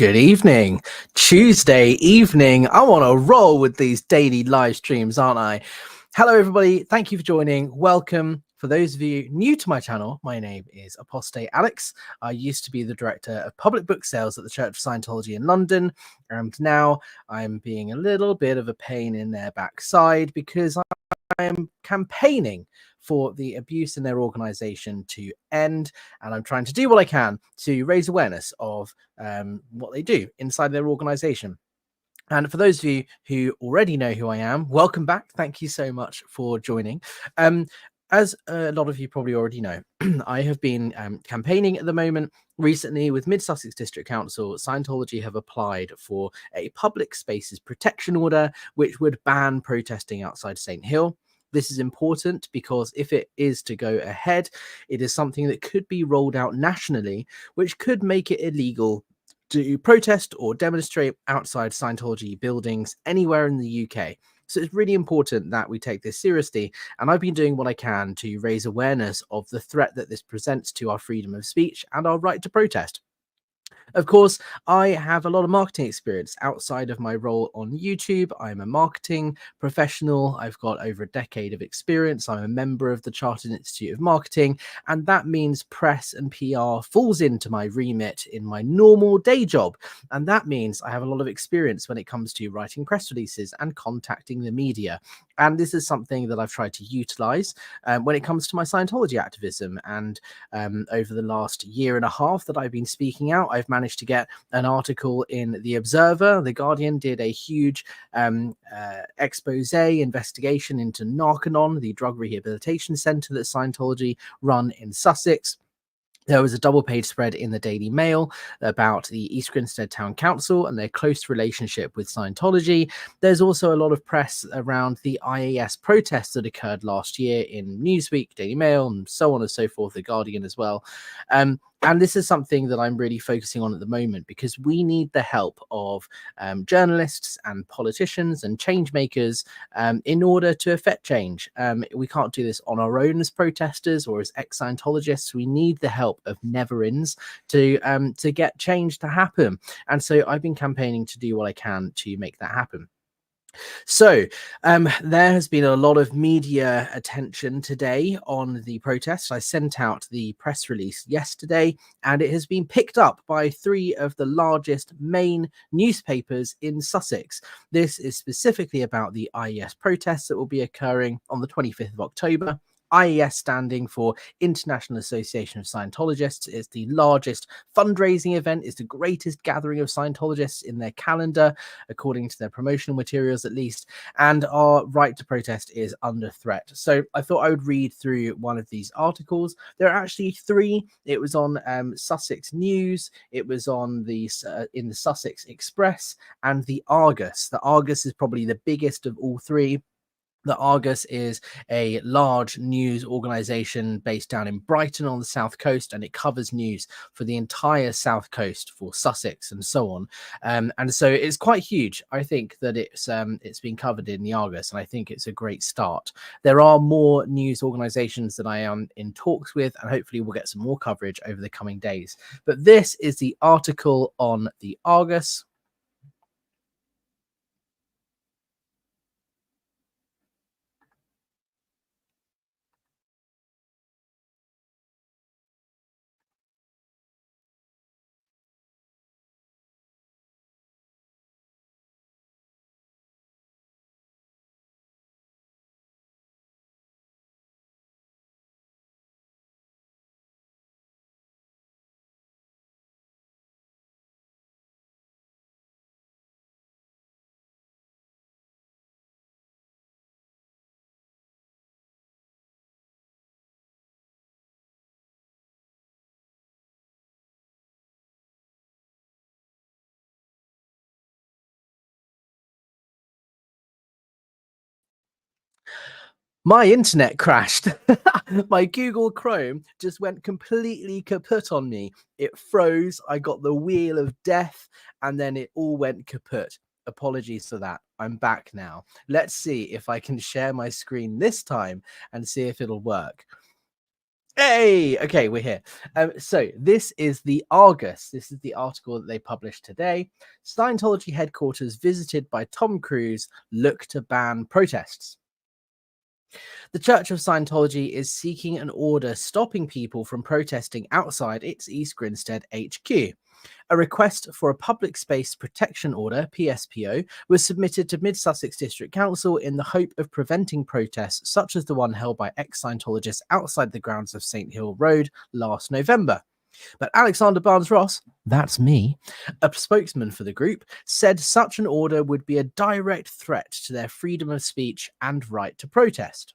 Good evening. Tuesday evening. I'm on a roll with these daily live streams, aren't I? Hello, everybody. Thank you for joining. Welcome. For those of you new to my channel, my name is Apostate Alex. I used to be the director of public book sales at the Church of Scientology in London, and now I'm being a little bit of a pain in their backside because I am campaigning for the abuse in their organization to end, and I'm trying to do what I can to raise awareness of what they do inside their organization. And for those of you who already know who I am, welcome back. Thank you so much for joining. As a lot of you probably already know, I have been campaigning at the moment. Recently, with Mid-Sussex District Council, Scientology have applied for a public spaces protection order, which would ban protesting outside St. Hill. This is important because if it is to go ahead, it is something that could be rolled out nationally, which could make it illegal to protest or demonstrate outside Scientology buildings anywhere in the UK. So it's really important that we take this seriously. And I've been doing what I can to raise awareness of the threat that this presents to our freedom of speech and our right to protest. Of course, I have a lot of marketing experience outside of my role on YouTube. I'm a marketing professional. I've got over a decade of experience. I'm a member of the Chartered Institute of Marketing, and that means press and PR falls into my remit in my normal day job. And that means I have a lot of experience when it comes to writing press releases and contacting the media. And this is something that I've tried to utilize when it comes to my Scientology activism. And over the last year and a half that I've been speaking out, I've managed to get an article in The Observer. The Guardian did a huge expose investigation into Narconon, the drug rehabilitation center that Scientology run in Sussex. There was a double-page spread in the Daily Mail about the East Grinstead Town Council and their close relationship with Scientology. There's also a lot of press around the IAS protests that occurred last year in Newsweek, Daily Mail, and so on and so forth, The Guardian as well. And this is something that I'm really focusing on at the moment because we need the help of journalists and politicians and change makers in order to effect change. We can't do this on our own as protesters or as ex-Scientologists. We need the help of never-ins to get change to happen. And so I've been campaigning to do what I can to make that happen. So there has been a lot of media attention today on the protests. I sent out the press release yesterday, and it has been picked up by 3 of the largest main newspapers in Sussex. This is specifically about the IES protests that will be occurring on the 25th of October. IES standing for International Association of Scientologists. It's the largest fundraising event. It's the greatest gathering of Scientologists in their calendar, according to their promotional materials at least. And our right to protest is under threat. So I thought I would read through one of these articles. There are actually 3. It was on Sussex News. It was on the in the Sussex Express and the Argus. The Argus is probably the biggest of all 3. The Argus is a large news organization based down in Brighton on the south coast, and it covers news for the entire south coast for Sussex and so on. And so it's quite huge. I think that it's been covered in the Argus, and I think it's a great start. There are more news organizations that I am in talks with, and hopefully we'll get some more coverage over the coming days. But this is the article on the Argus. My internet crashed. My Google Chrome just went completely kaput on me. It froze. I got the wheel of death, and then it all went kaput. Apologies for that. I'm back now. Let's see if I can share my screen this time and see if it'll work. Hey, okay, we're here. So this is the Argus. This is the article that they published today. Scientology headquarters visited by Tom Cruise look to ban protests. The Church of Scientology is seeking an order stopping people from protesting outside its East Grinstead HQ. A request for a Public Space Protection Order, PSPO, was submitted to Mid-Sussex District Council in the hope of preventing protests such as the one held by ex-Scientologists outside the grounds of St Hill Road last November. But Alexander Barnes-Ross, that's me, a spokesman for the group, said such an order would be a direct threat to their freedom of speech and right to protest.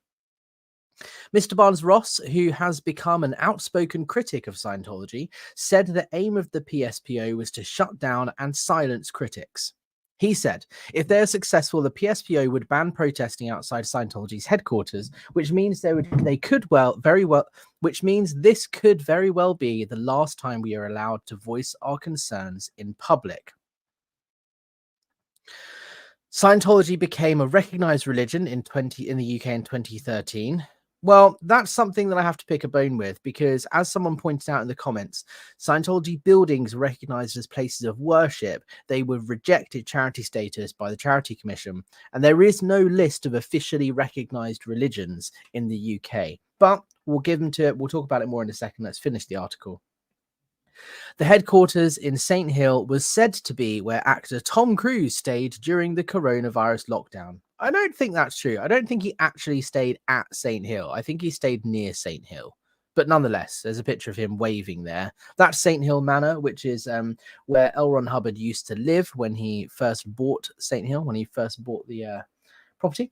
Mr. Barnes-Ross, who has become an outspoken critic of Scientology, said the aim of the PSPO was to shut down and silence critics. He said, if they are successful, the PSPO would ban protesting outside Scientology's headquarters, which means this could very well be the last time we are allowed to voice our concerns in public. Scientology became a recognized religion in the UK in 2013. Well, that's something that I have to pick a bone with because, as someone pointed out in the comments, Scientology buildings recognized as places of worship, they were rejected charity status by the Charity Commission, and there is no list of officially recognized religions in the UK. But we'll talk about it more in a second. Let's finish the article. The headquarters in St Hill was said to be where actor Tom Cruise stayed during the coronavirus lockdown. I don't think that's true. I don't think he actually stayed at St Hill. I think he stayed near St Hill. But nonetheless, there's a picture of him waving there. That's St Hill Manor, which is where L. Ron Hubbard used to live when he first bought St Hill, when he first bought the property.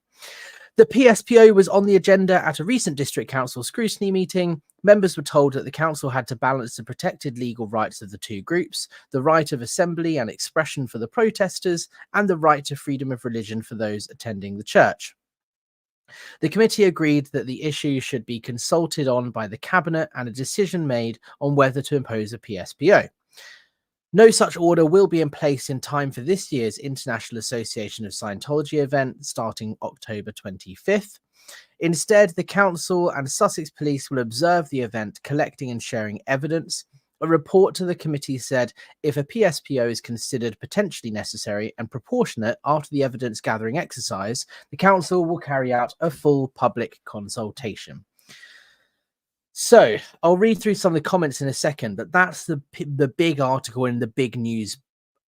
The PSPO was on the agenda at a recent district council scrutiny meeting. Members were told that the council had to balance the protected legal rights of the two groups, the right of assembly and expression for the protesters, and the right to freedom of religion for those attending the church. The committee agreed that the issue should be consulted on by the cabinet and a decision made on whether to impose a PSPO. No such order will be in place in time for this year's International Association of Scientology event starting October 25th. Instead, the council and Sussex Police will observe the event, collecting and sharing evidence. A report to the committee said if a PSPO is considered potentially necessary and proportionate after the evidence gathering exercise, the council will carry out a full public consultation. So I'll read through some of the comments in a second, but that's the big article in the big news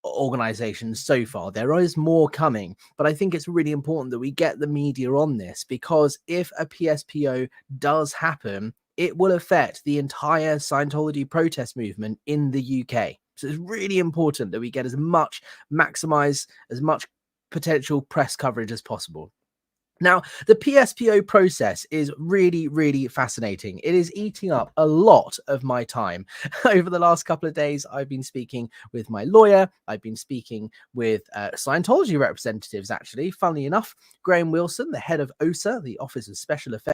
organizations so far. There is more coming, but I think it's really important that we get the media on this, because if a PSPO does happen, it will affect the entire Scientology protest movement in the UK. So it's really important that we get maximize as much potential press coverage as possible. Now, the PSPO process is really, really fascinating. It is eating up a lot of my time. Over the last couple of days, I've been speaking with my lawyer. I've been speaking with Scientology representatives, actually. Funnily enough, Graham Wilson, the head of OSA, the Office of Special Affairs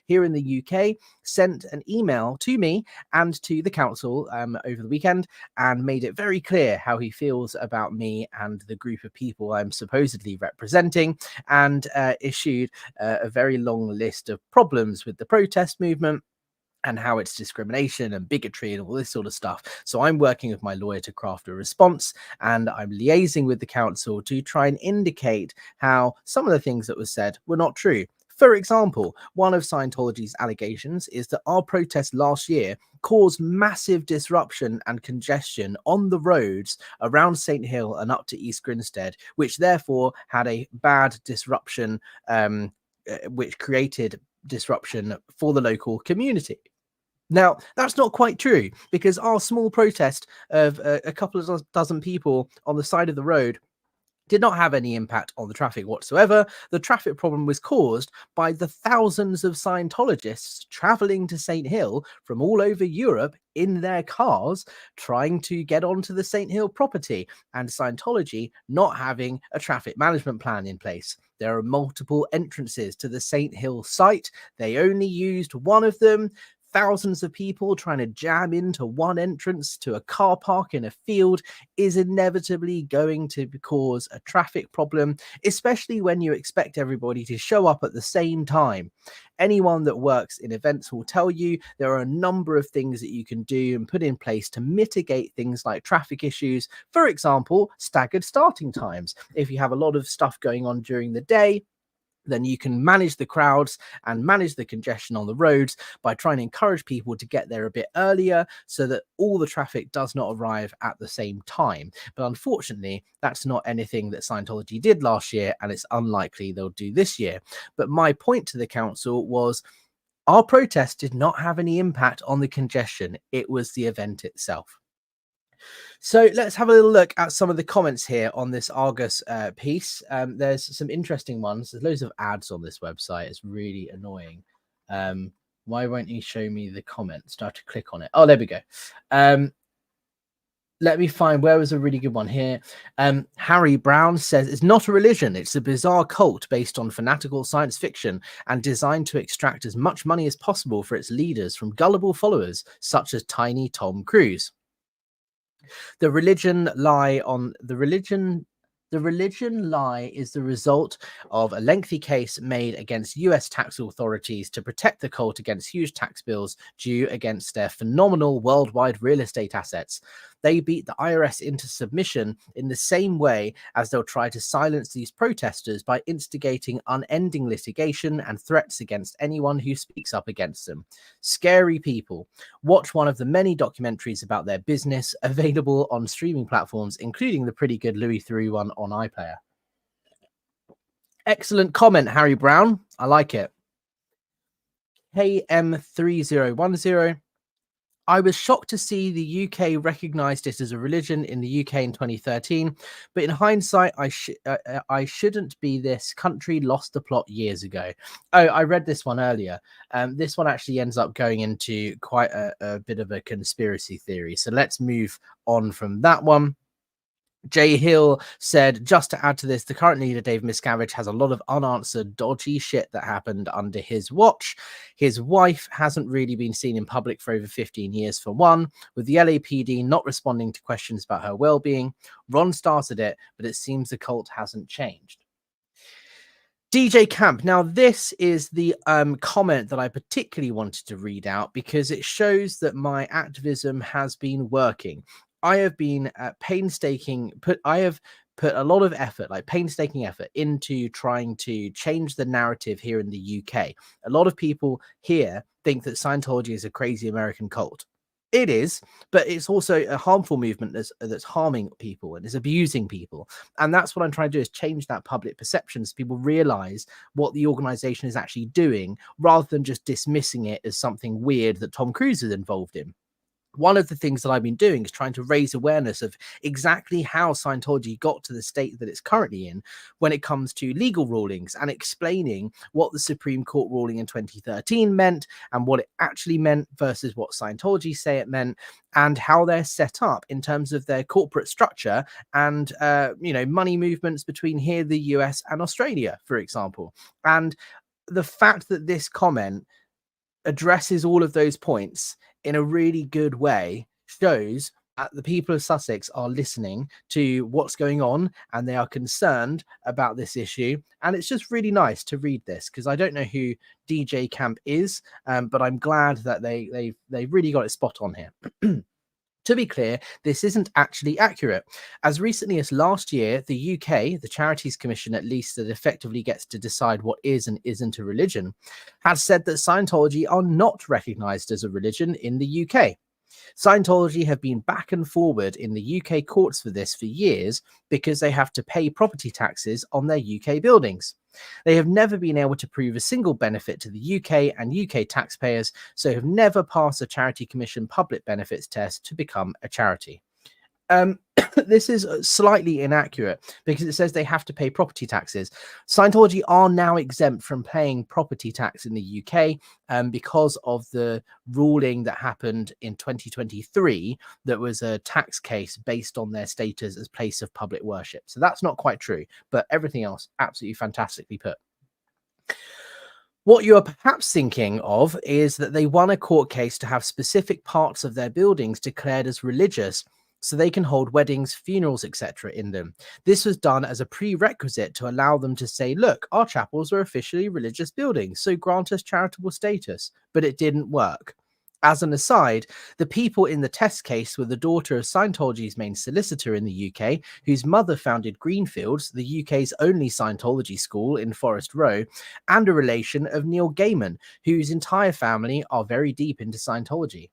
here in the UK, sent an email to me and to the council over the weekend and made it very clear how he feels about me and the group of people I'm supposedly representing, and issued a very long list of problems with the protest movement and how it's discrimination and bigotry and all this sort of stuff. So I'm working with my lawyer to craft a response, and I'm liaising with the council to try and indicate how some of the things that were said were not true. For example, one of Scientology's allegations is that our protest last year caused massive disruption and congestion on the roads around St Hill and up to East Grinstead, which therefore had a bad disruption, which created disruption for the local community. Now, that's not quite true, because our small protest of a couple of dozen people on the side of the road did not have any impact on the traffic whatsoever. The traffic problem was caused by the thousands of Scientologists traveling to St Hill from all over Europe in their cars, trying to get onto the St Hill property, and Scientology not having a traffic management plan in place. There are multiple entrances to the St Hill site. They only used one of them. thousands of people trying to jam into one entrance to a car park in a field is inevitably going to cause a traffic problem, especially when you expect everybody to show up at the same time. Anyone that works in events will tell you there are a number of things that you can do and put in place to mitigate things like traffic issues. For example, staggered starting times. If you have a lot of stuff going on during the day, then you can manage the crowds and manage the congestion on the roads by trying to encourage people to get there a bit earlier so that all the traffic does not arrive at the same time. But unfortunately, that's not anything that Scientology did last year, and it's unlikely they'll do this year. But my point to the council was our protest did not have any impact on the congestion. It was the event itself. So let's have a little look at some of the comments here on this Argus piece. There's some interesting ones. There's loads of ads on this website. It's really annoying. Why won't you show me the comments? Do I have to click on it? Oh, there we go. Let me find, where was a really good one here? Harry Brown says, it's not a religion. It's a bizarre cult based on fanatical science fiction and designed to extract as much money as possible for its leaders from gullible followers, such as tiny Tom Cruise. The religion lie is the result of a lengthy case made against US tax authorities to protect the cult against huge tax bills due against their phenomenal worldwide real estate assets. They beat the IRS into submission in the same way as they'll try to silence these protesters by instigating unending litigation and threats against anyone who speaks up against them. Scary people. Watch one of the many documentaries about their business available on streaming platforms, including the pretty good Louis Theroux one on iPlayer. Excellent comment, Harry Brown. I like it. KM3010. I was shocked to see the UK recognised it as a religion in the UK in 2013, but in hindsight, I shouldn't be. This country lost the plot years ago. Oh, I read this one earlier. This one actually ends up going into quite a bit of a conspiracy theory. So let's move on from that one. Jay Hill said, just to add to this, the current leader, Dave Miscavige, has a lot of unanswered, dodgy shit that happened under his watch. His wife hasn't really been seen in public for over 15 years, for one, with the LAPD not responding to questions about her well-being. Ron started it, but it seems the cult hasn't changed. DJ Camp. Now, this is the comment that I particularly wanted to read out because it shows that my activism has been working. I have been I have put a lot of effort, like painstaking effort, into trying to change the narrative here in the UK. A lot of people here think that Scientology is a crazy American cult. It is, but it's also a harmful movement that's harming people and is abusing people. And that's what I'm trying to do, is change that public perception so people realize what the organization is actually doing, rather than just dismissing it as something weird that Tom Cruise is involved in. One of the things that I've been doing is trying to raise awareness of exactly how Scientology got to the state that it's currently in when it comes to legal rulings, and explaining what the Supreme Court ruling in 2013 meant and what it actually meant versus what Scientology say it meant, and how they're set up in terms of their corporate structure and, money movements between here, the US and Australia, for example. And the fact that this comment addresses all of those points in a really good way shows that the people of Sussex are listening to what's going on and they are concerned about this issue. And it's just really nice to read this, because I don't know who DJ Camp is, but I'm glad that they really got it spot on here. To be clear, this isn't actually accurate. As recently as last year, the UK, the Charities Commission, at least, that effectively gets to decide what is and isn't a religion, has said that Scientology are not recognised as a religion in the UK. Scientology have been back and forward in the UK courts for this for years because they have to pay property taxes on their UK buildings. They have never been able to prove a single benefit to the UK and UK taxpayers, so have never passed a Charity Commission public benefits test to become a charity. This is slightly inaccurate because it says they have to pay property taxes. Scientology are now exempt from paying property tax in the UK because of the ruling that happened in 2023 that was a tax case based on their status as place of public worship. So that's not quite true, but everything else absolutely fantastically put. What you are perhaps thinking of is that they won a court case to have specific parts of their buildings declared as religious so they can hold weddings, funerals, etc. in them. This was done as a prerequisite to allow them to say, look, our chapels are officially religious buildings, so grant us charitable status. But it didn't work. As an aside, the people in the test case were the daughter of Scientology's main solicitor in the UK, whose mother founded Greenfields, the UK's only Scientology school in Forest Row, and a relation of Neil Gaiman, whose entire family are very deep into Scientology.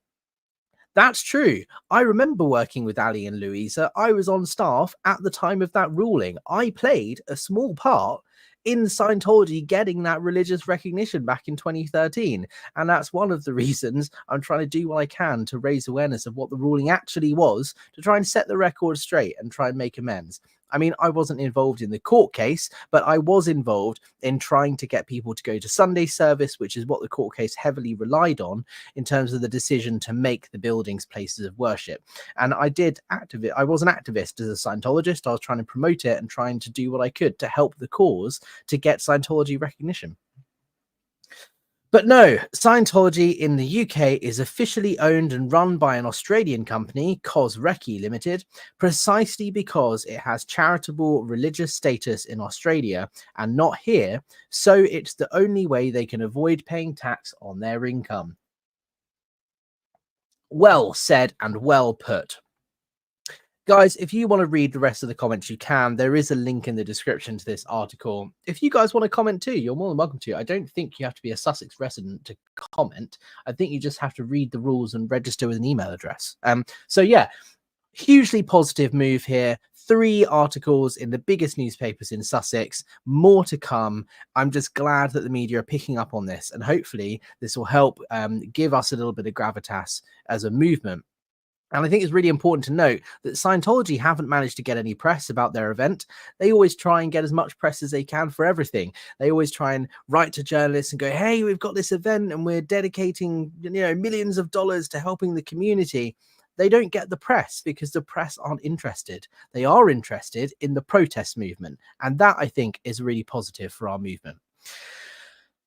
That's true. I remember working with Ali and Louisa. I was on staff at the time of that ruling. I played a small part in Scientology getting that religious recognition back in 2013. And that's one of the reasons I'm trying to do what I can to raise awareness of what the ruling actually was, to try and set the record straight and try and make amends. I mean, I wasn't involved in the court case, but I was involved in trying to get people to go to Sunday service, which is what the court case heavily relied on in terms of the decision to make the buildings places of worship. And I was an activist as a Scientologist. I was trying to promote it and trying to do what I could to help the cause to get Scientology recognition. But no, Scientology in the UK is officially owned and run by an Australian company, Cosrecki Limited, precisely because it has charitable religious status in Australia and not here, so it's the only way they can avoid paying tax on their income. Well said and well put. Guys, if you want to read the rest of the comments, you can. There is a link in the description to this article. If you guys want to comment too, you're more than welcome to. I don't think you have to be a Sussex resident to comment. I think you just have to read the rules and register with an email address. So yeah, hugely positive move here. 3 articles in the biggest newspapers in Sussex, more to come. I'm just glad that the media are picking up on this, and hopefully this will help give us a little bit of gravitas as a movement. And I think it's really important to note that Scientology haven't managed to get any press about their event. They always try and get as much press as they can for everything. They always try and write to journalists and go, hey, we've got this event and we're dedicating, millions of dollars to helping the community. They don't get the press because the press aren't interested. They are interested in the protest movement. And that, I think, is really positive for our movement.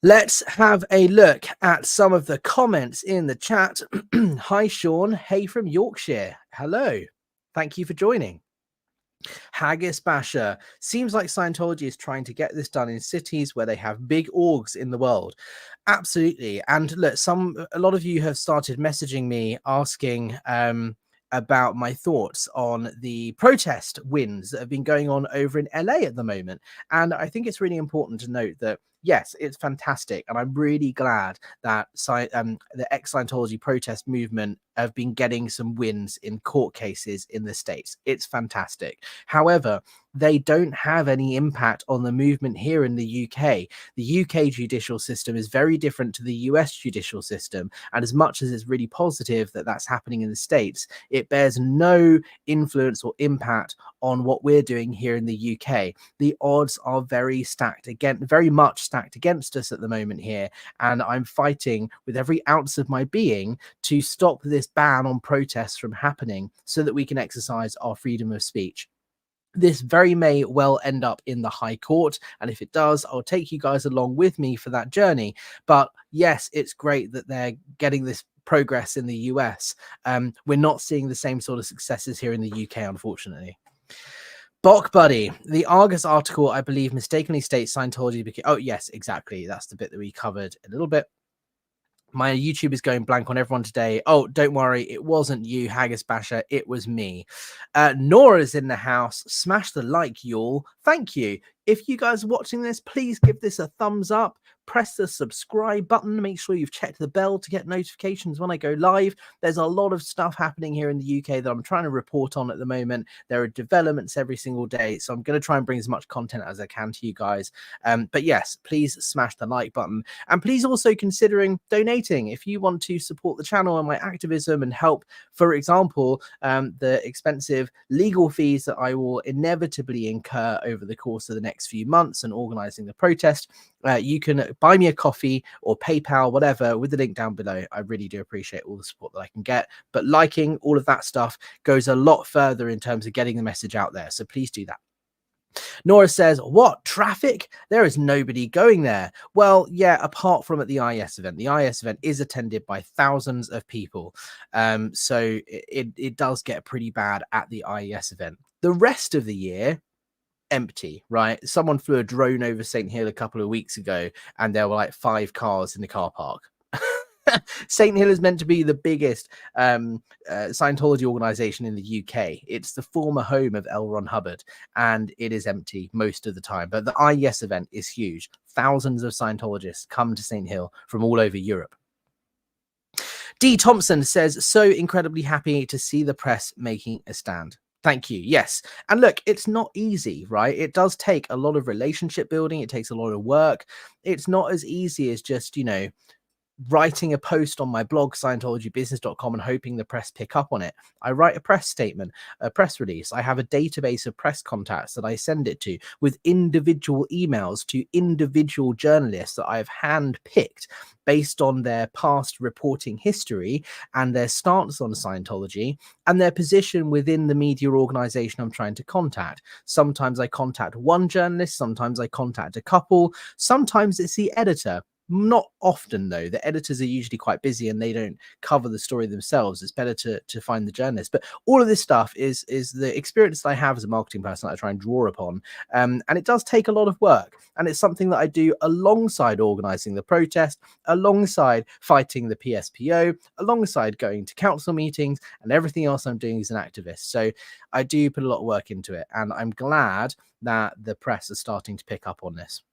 Let's have a look at some of the comments in the chat. Hi, Sean. Hey from Yorkshire. Hello. Thank you for joining. Haggis Basher. Seems like Scientology is trying to get this done in cities where they have big orgs in the world. Absolutely. And look, a lot of you have started messaging me asking about my thoughts on the protest wins that have been going on over in LA at the moment. And I think it's really important to note that yes, it's fantastic. And I'm really glad that the ex-Scientology protest movement have been getting some wins in court cases in the States. It's fantastic. However, they don't have any impact on the movement here in the UK. The UK judicial system is very different to the US judicial system. And as much as it's really positive that that's happening in the States, it bears no influence or impact on what we're doing here in the UK. The odds are very much stacked against us at the moment here. And I'm fighting with every ounce of my being to stop this ban on protests from happening so that we can exercise our freedom of speech. This very may well end up in the High Court, and if it does, I'll take you guys along with me for that journey. But yes, it's great that they're getting this progress in the US. We're not seeing the same sort of successes here in the UK, unfortunately. Bok Buddy, the Argus article, I believe, mistakenly states Scientology became... Oh, yes, exactly. That's the bit that we covered a little bit. My YouTube is going blank on everyone today. Oh, don't worry. It wasn't you, Haggis Basher. It was me. Nora's in the house. Smash the like, y'all. Thank you. If you guys are watching this, please give this a thumbs up. Press the subscribe button. Make sure you've checked the bell to get notifications when I go live. There's a lot of stuff happening here in the UK that I'm trying to report on at the moment. There are developments every single day. So I'm going to try and bring as much content as I can to you guys. But yes, please smash the like button. And please also considering donating if you want to support the channel and my activism and help, for example, the expensive legal fees that I will inevitably incur over the course of the next few months and organizing the protest. You can buy me a coffee or PayPal, whatever, with the link down below. I really do appreciate all the support that I can get. But liking all of that stuff goes a lot further in terms of getting the message out there. So please do that. Nora says, what, traffic? There is nobody going there. Well, yeah, apart from at the IES event. The IES event is attended by thousands of people. So it does get pretty bad at the IES event. The rest of the year, empty, right? Someone flew a drone over St. Hill a couple of weeks ago and there were like 5 cars in the car park. St. Hill is meant to be the biggest Scientology organization in the UK. It's the former home of L. Ron Hubbard, and it is empty most of the time. But the IES event is huge. Thousands of Scientologists come to St. Hill from all over Europe. D. Thompson says, so incredibly happy to see the press making a stand. Thank you. Yes. And look, it's not easy, right? It does take a lot of relationship building. It takes a lot of work. It's not as easy as just, you know, writing a post on my blog scientologybusiness.com and hoping the press pick up on it. I write a press statement, a press release. I have a database of press contacts that I send it to with individual emails to individual journalists that I've handpicked based on their past reporting history and their stance on Scientology and their position within the media organization I'm trying to contact. Sometimes I contact one journalist, sometimes I contact a couple, sometimes it's the editor. Not often, though. The editors are usually quite busy and they don't cover the story themselves. It's better to find the journalist. But all of this stuff is the experience that I have as a marketing person that I try and draw upon. And it does take a lot of work. And it's something that I do alongside organizing the protest, alongside fighting the PSPO, alongside going to council meetings and everything else I'm doing as an activist. So I do put a lot of work into it. And I'm glad that the press are starting to pick up on this.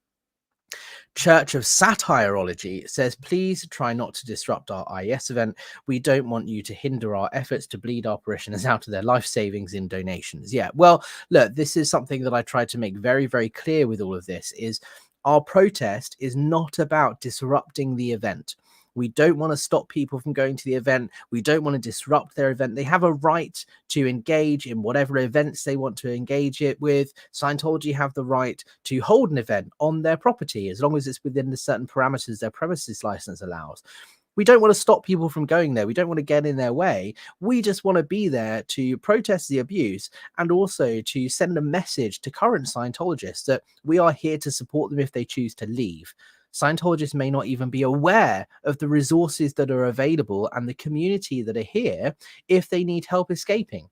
Church of Satirology says, please try not to disrupt our IES event. We don't want you to hinder our efforts to bleed our parishioners out of their life savings in donations. Yeah, well, look, this is something that I tried to make very, very clear with all of this is our protest is not about disrupting the event. We don't want to stop people from going to the event. We don't want to disrupt their event. They have a right to engage in whatever events they want to engage it with. Scientology have the right to hold an event on their property as long as it's within the certain parameters their premises license allows. We don't want to stop people from going there. We don't want to get in their way. We just want to be there to protest the abuse and also to send a message to current Scientologists that we are here to support them if they choose to leave. Scientologists may not even be aware of the resources that are available and the community that are here if they need help escaping.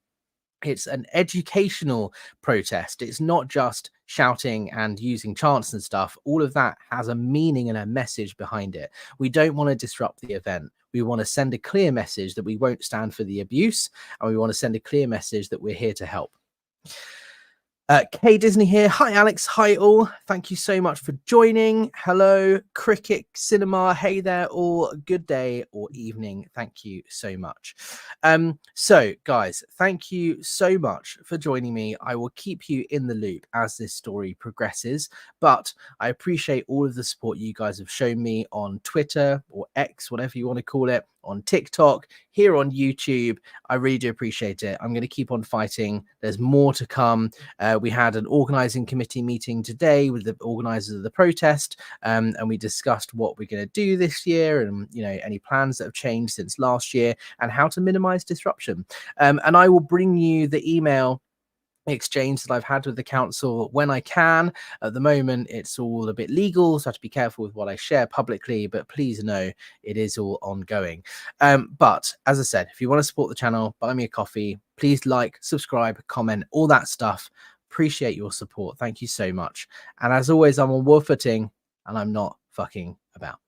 It's an educational protest. It's not just shouting and using chants and stuff. All of that has a meaning and a message behind it. We don't want to disrupt the event. We want to send a clear message that we won't stand for the abuse, and we want to send a clear message that we're here to help. Kay Disney here. Hi, Alex. Hi, all. Thank you so much for joining. Hello, Cricket Cinema. Hey there, all. Good day or evening. Thank you so much. So, guys, thank you so much for joining me. I will keep you in the loop as this story progresses, but I appreciate all of the support you guys have shown me on Twitter or X, whatever you want to call it, on TikTok, here on YouTube. I really do appreciate it. I'm going to keep on fighting. There's more to come. We had an organizing committee meeting today with the organizers of the protest, and we discussed what we're going to do this year and, you know, any plans that have changed since last year and how to minimize disruption. And I will bring you the email exchange that I've had with the council when I can. At the moment, it's all a bit legal, so I have to be careful with what I share publicly, but please know it is all ongoing. But as I said, if you want to support the channel, buy me a coffee. Please like, subscribe, comment, all that stuff. Appreciate your support. Thank you so much. And as always, I'm on war footing and I'm not fucking about.